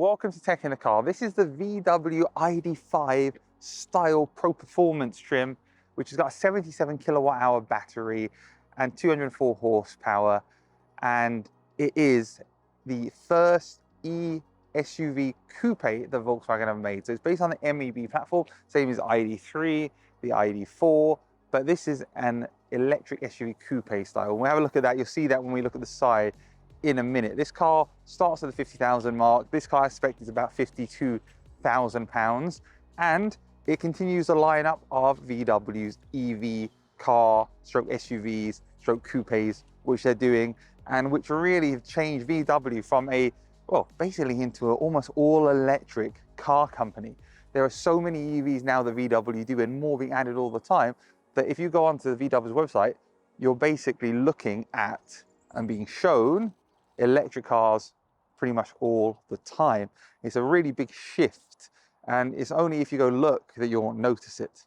welcome to Tech in the Car. This is the VW ID.5 style Pro Performance trim, which has got a 77 kilowatt hour battery and 204 horsepower. And it is the first SUV coupe that Volkswagen have made. So it's based on the MEB platform, same as ID.3, the ID.4, but this is an electric SUV coupe style. When we have a look at that, you'll see that when we look at the side in a minute. This car starts at the 50,000 mark. This car I expect is about £52,000, and it continues the lineup of VW's EV car stroke SUVs stroke coupes, which they're doing, and which really have changed VW from a, well, basically into an almost all electric car company. There are so many EVs now that VW do, and more being added all the time, that if you go onto the VW's website, you're basically looking at and being shown electric cars pretty much all the time. It's a really big shift, and it's only if you go look that you'll notice it.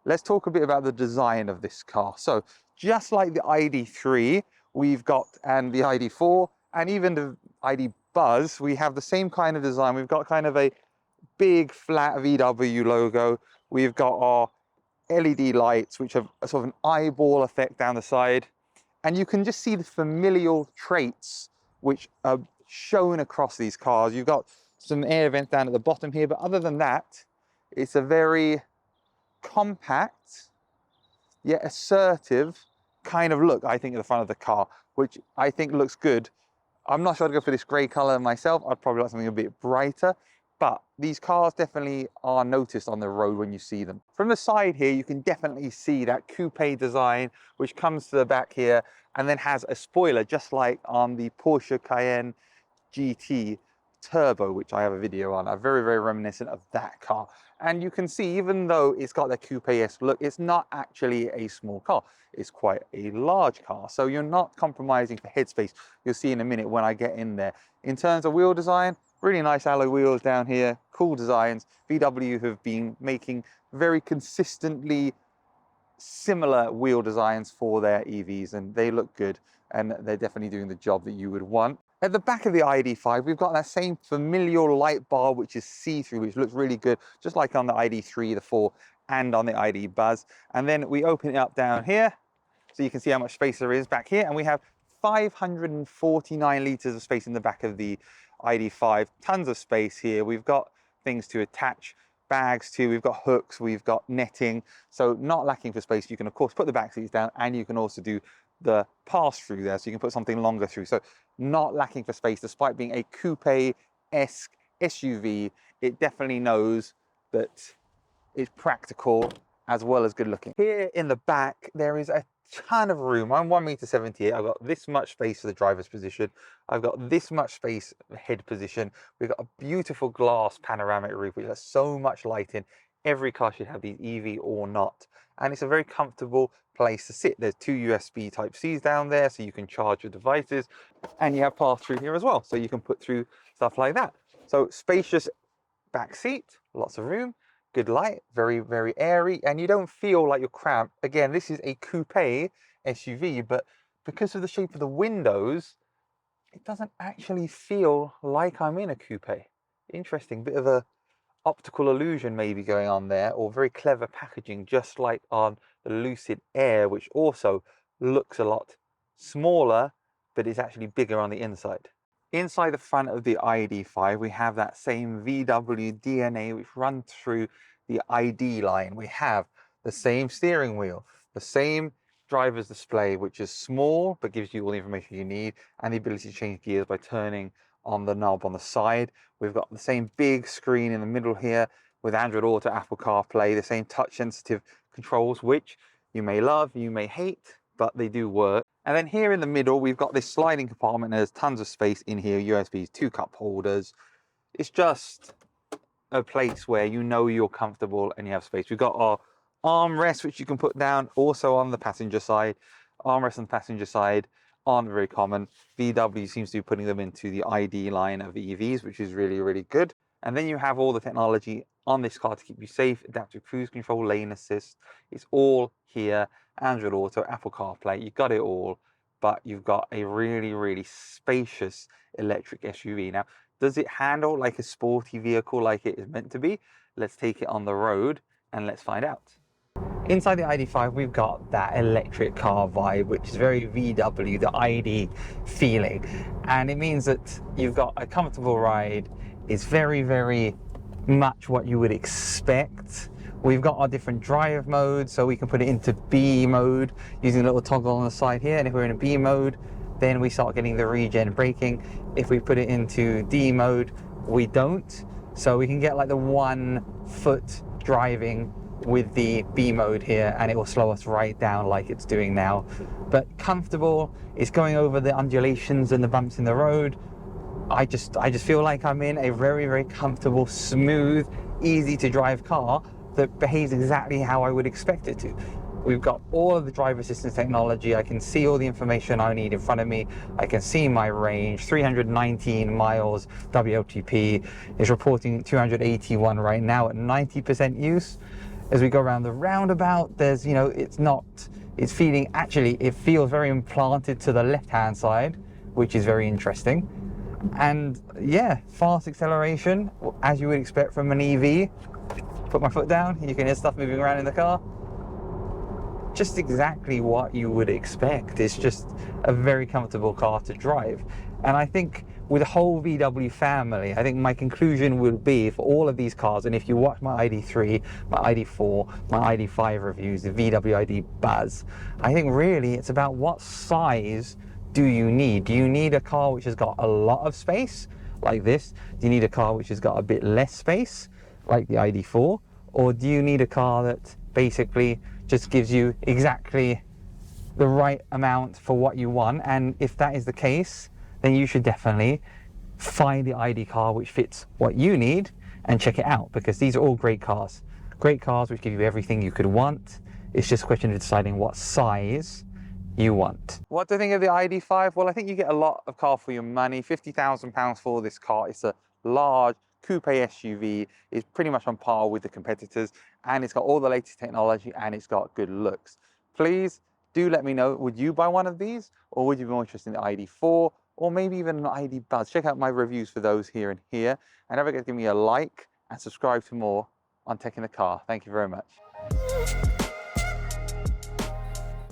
Let's talk a bit about the design of this car. So just like the ID.3 we've got, and the ID.4, and even the ID Buzz, we have the same kind of design. We've got kind of a big flat VW logo. We've got our LED lights, which have a sort of an eyeball effect down the side. And you can just see the familial traits which are shown across these cars. You've got some air vents down at the bottom here, but other than that, it's a very compact yet assertive kind of look, I think, at the front of the car, which I think looks good. I'm not sure I'd go for this grey colour myself. I'd probably like something a bit brighter, but these cars definitely are noticed on the road when you see them. From the side here, you can definitely see that coupe design, which comes to the back here and then has a spoiler, just like on the Porsche Cayenne GT Turbo, which I have a video on, are very, very reminiscent of that car. And you can see, even though it's got the coupe-esque look, it's not actually a small car. It's quite a large car. So you're not compromising for headspace. You'll see in a minute when I get in there. In terms of wheel design, really nice alloy wheels down here, cool designs. VW have been making very consistently similar wheel designs for their EVs, and they look good, and they're definitely doing the job that you would want. At the back of the ID.5, we've got that same familial light bar, which is see-through, which looks really good, just like on the ID.3, the 4, and on the ID Buzz. And then we open it up down here, so you can see how much space there is back here, and we have 549 litres of space in the back of the ID.5. Tons of space here. We've got things to attach bags to, we've got hooks, we've got netting, so not lacking for space. You can of course put the back seats down, and you can also do the pass-through there, so you can put something longer through. So not lacking for space, despite being a coupe-esque SUV. It definitely knows that it's practical as well as good looking. Here in the back, there is a ton of room. I'm 1.78 m. I've got this much space for the driver's position. I've got this much space for head position. We've got a beautiful glass panoramic roof, which has so much light in. Every car should have these, EV or not. And it's a very comfortable place to sit. There's 2 USB Type-Cs down there, so you can charge your devices. And you have pass-through here as well, so you can put through stuff like that. So spacious back seat, lots of room, good light, very, very airy, and you don't feel like you're cramped. Again, this is a coupe SUV, but because of the shape of the windows, it doesn't actually feel like I'm in a coupe. Interesting, bit of a optical illusion maybe going on there, or very clever packaging, just like on the Lucid Air, which also looks a lot smaller, but it's actually bigger on the inside. Inside the front of the ID.5, we have that same VW DNA which runs through the ID line. We have the same steering wheel, the same driver's display, which is small but gives you all the information you need, and the ability to change gears by turning on the knob on the side. We've got the same big screen in the middle here with Android Auto, Apple CarPlay, the same touch sensitive controls, which you may love, you may hate, but they do work. And then here in the middle, we've got this sliding compartment. There's tons of space in here, USBs, 2 cup holders. It's just a place where you know you're comfortable and you have space. We've got our armrest, which you can put down also on the passenger side. Armrest on the passenger side aren't very common. VW seems to be putting them into the ID line of EVs, which is really, really good. And then you have all the technology on this car to keep you safe: adaptive cruise control, lane assist. It's all here. Android Auto, Apple CarPlay, you've got it all, but you've got a really, really spacious electric SUV. Now, Does it handle like a sporty vehicle like it is meant to be? Let's take it on the road and let's find out. Inside the ID.5, we've got that electric car vibe, which is very VW, the ID feeling. And it means that you've got a comfortable ride. It's very, very much what you would expect. We've got our different drive modes, so we can put it into B mode using a little toggle on the side here. And if we're in a B mode, then we start getting the regen braking. If we put it into D mode, we don't. So we can get like the 1 foot driving with the B mode here, and it will slow us right down like it's doing now. But comfortable, it's going over the undulations and the bumps in the road. I just feel like I'm in a very, very comfortable, smooth, easy to drive car that behaves exactly how I would expect it to. We've got all of the driver assistance technology. I can see all the information I need in front of me. I can see my range, 319 miles WLTP, is reporting 281 right now at 90% use. As we go around the roundabout, there's, it's feeling, actually, it feels very implanted to the left-hand side, which is very interesting. And yeah, fast acceleration, as you would expect from an EV. Put my foot down, you can hear stuff moving around in the car. Just exactly what you would expect. It's just a very comfortable car to drive. And I think with the whole VW family, I think my conclusion will be for all of these cars, and if you watch my ID3, my ID4, my ID5 reviews, the VW ID Buzz, I think really it's about what size do you need? Do you need a car which has got a lot of space, like this? Do you need a car which has got a bit less space, like the ID4? Or do you need a car that basically just gives you exactly the right amount for what you want? And if that is the case, then you should definitely find the ID car which fits what you need and check it out, because these are all great cars. Great cars which give you everything you could want. It's just a question of deciding what size you want. What do I think of the ID.5? Well, I think you get a lot of car for your money. £50,000 for this car. It's a large coupe SUV. It's pretty much on par with the competitors, and it's got all the latest technology, and it's got good looks. Please do let me know, would you buy one of these, or would you be more interested in the ID4, or maybe even an ID Buzz? Check out my reviews for those here and here, and don't forget to give me a like and subscribe for more on Tech in the Car. Thank you very much.